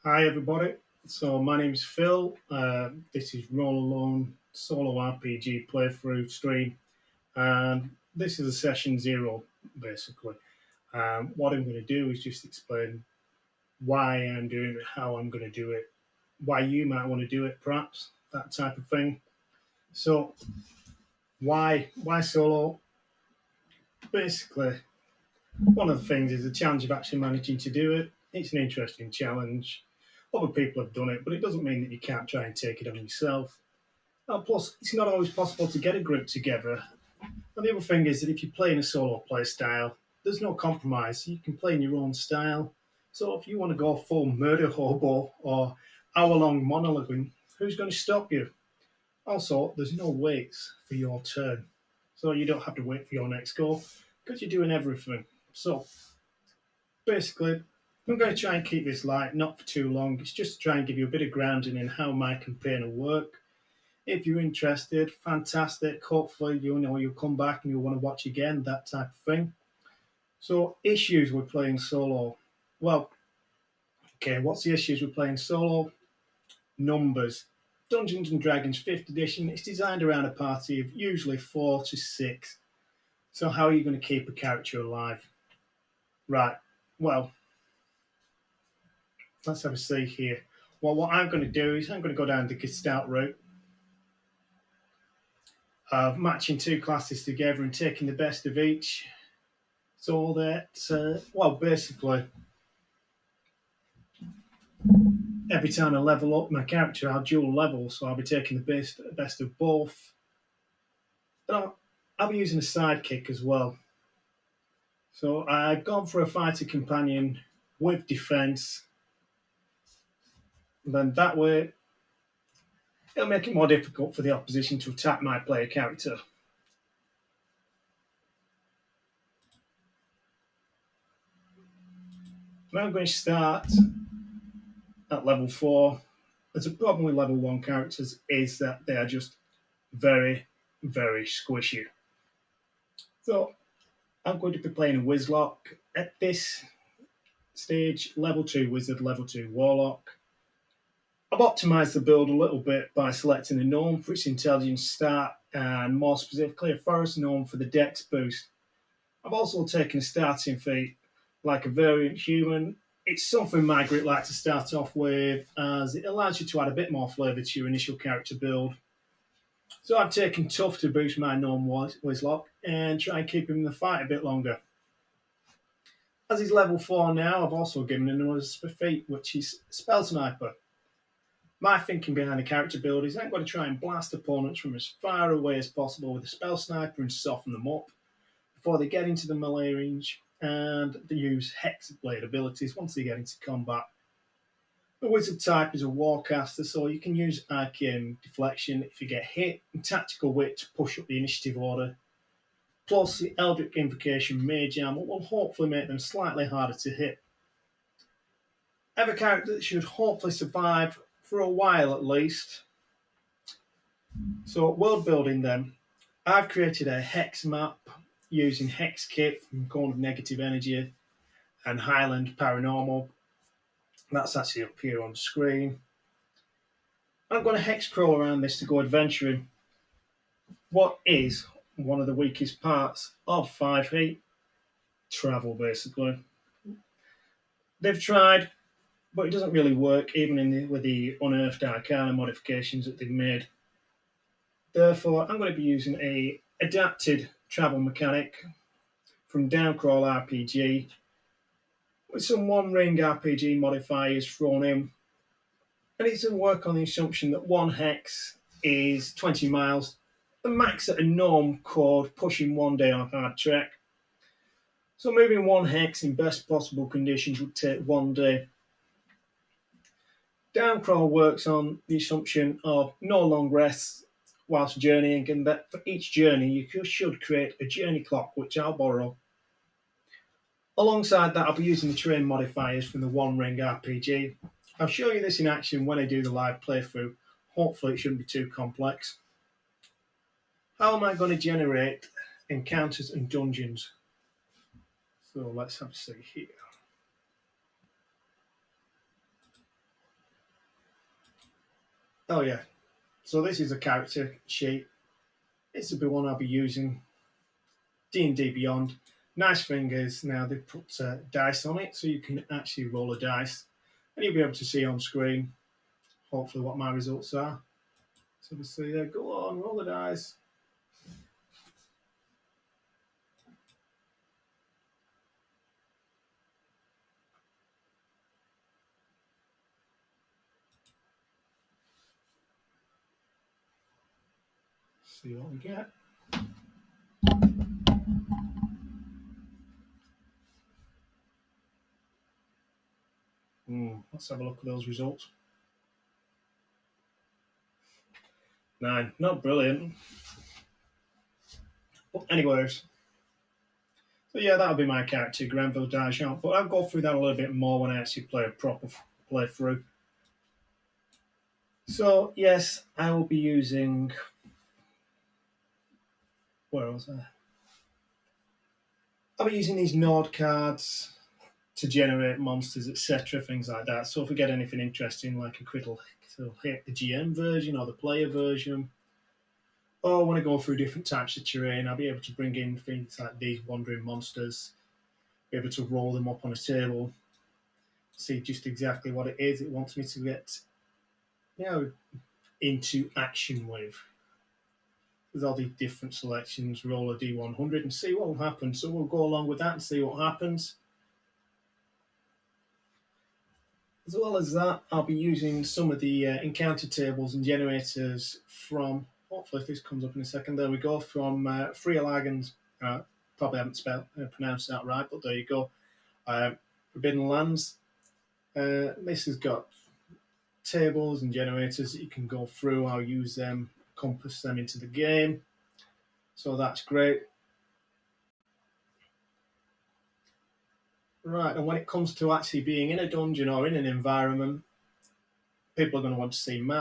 Hi everybody. So my name's Phil. This is Roll Alone Solo RPG playthrough stream, and this is a session zero basically. What I'm going to do is just explain why I'm doing it, how I'm going to do it, why you might want to do it, perhaps that type of thing. So why solo? Basically, one of the things is the challenge of actually managing to do it. It's an interesting challenge. Other people have done it, but it doesn't mean that you can't try and take it on yourself. Plus, it's not always possible to get a group together. And the other thing is that if you play in a solo play style, there's no compromise. You can play in your own style. So if you want to go full murder hobo or hour-long monologuing, who's going to stop you? Also, there's no waits for your turn. So you don't have to wait for your next go because you're doing everything. So basically, I'm going to try and keep this light, not for too long. It's just to try and give you a bit of grounding in how my campaign will work. If you're interested, fantastic. Hopefully, you'll come back and you'll want to watch again, that type of thing. So, issues with playing solo. Well, okay, what's the issues with playing solo? Numbers. Dungeons and Dragons 5th edition, it's designed around a party of usually 4 to 6. So, how are you going to keep a character alive? Right, well, let's have a see here. Well, what I'm going to do is I'm going to go down the Gestalt route of matching two classes together and taking the best of each. So that, well, basically, every time I level up my character, I'll dual level, so I'll be taking the best of both. But I'll be using a sidekick as well. So I've gone for a fighter companion with defense. Then that way, it'll make it more difficult for the opposition to attack my player character. Now I'm going to start at level 4. There's a problem with level 1 characters is that they are just very, very squishy. So I'm going to be playing a Wizlock at this stage, level 2 Wizard, level 2 Warlock. I've optimised the build a little bit by selecting a gnome for its intelligence stat and more specifically a forest gnome for the dex boost. I've also taken a starting feat like a variant human. It's something my group like to start off with as it allows you to add a bit more flavour to your initial character build. So I've taken tough to boost my gnome Wizlock and try and keep him in the fight a bit longer. As he's level 4 now, I've also given him another feat, which is Spell Sniper. My thinking behind the character build is I'm going to try and blast opponents from as far away as possible with a Spell Sniper and soften them up before they get into the melee range, and they use Hex Blade abilities once they get into combat. The Wizard type is a Warcaster, so you can use Arcane Deflection if you get hit, and Tactical Wit to push up the initiative order. Plus, the Eldritch Invocation Mage Armor will hopefully make them slightly harder to hit. I have a character that should hopefully survive for a while at least. So, world building then. I've created a hex map using Hex Kit from Corn of Negative Energy and Highland Paranormal. That's actually up here on screen. I'm going to hex crawl around this to go adventuring. What is one of the weakest parts of 5e? Travel, basically. They've tried, but it doesn't really work, even with the unearthed arcana modifications that they've made. Therefore, I'm going to be using a adapted travel mechanic from Downcrawl RPG with some one ring RPG modifiers thrown in. And it's to work on the assumption that one hex is 20 miles, the max at a norm called pushing 1 day on hard trek. So moving one hex in best possible conditions would take 1 day. Downcrawl works on the assumption of no long rests whilst journeying, and that for each journey you should create a journey clock, which I'll borrow. Alongside that, I'll be using the terrain modifiers from the One Ring RPG. I'll show you this in action when I do the live playthrough. Hopefully it shouldn't be too complex. How am I going to generate encounters and dungeons? So let's have a see here. Oh yeah, so this is a character sheet. This will be one I'll be using. D&D Beyond. Nice thing is now they put dice on it, so you can actually roll a dice, and you'll be able to see on screen, hopefully, what my results are. So we see there, go on, roll the dice. See what we get. Let's have a look at those results. 9, not brilliant. But anyways, so yeah, that'll be my character, Granville Dargent. But I'll go through that a little bit more when I actually play a proper playthrough. So yes, I will be using. Where was I? I'll be using these Nord cards to generate monsters, etc., things like that. So if we get anything interesting, like a crit will hit the GM version or the player version, or when I go through different types of terrain, I'll be able to bring in things like these wandering monsters, be able to roll them up on a table, see just exactly what it is it wants me to get, into action with. There's all these different selections, roll a D100 and see what will happen. So we'll go along with that and see what happens. As well as that, I'll be using some of the encounter tables and generators from, hopefully if this comes up in a second, there we go, from Free Alagan's, probably haven't pronounced that right, but there you go, Forbidden Lands. This has got tables and generators that you can go through. I'll use them, compass them into the game. So that's great. Right, and when it comes to actually being in a dungeon or in an environment, people are going to want to see maps.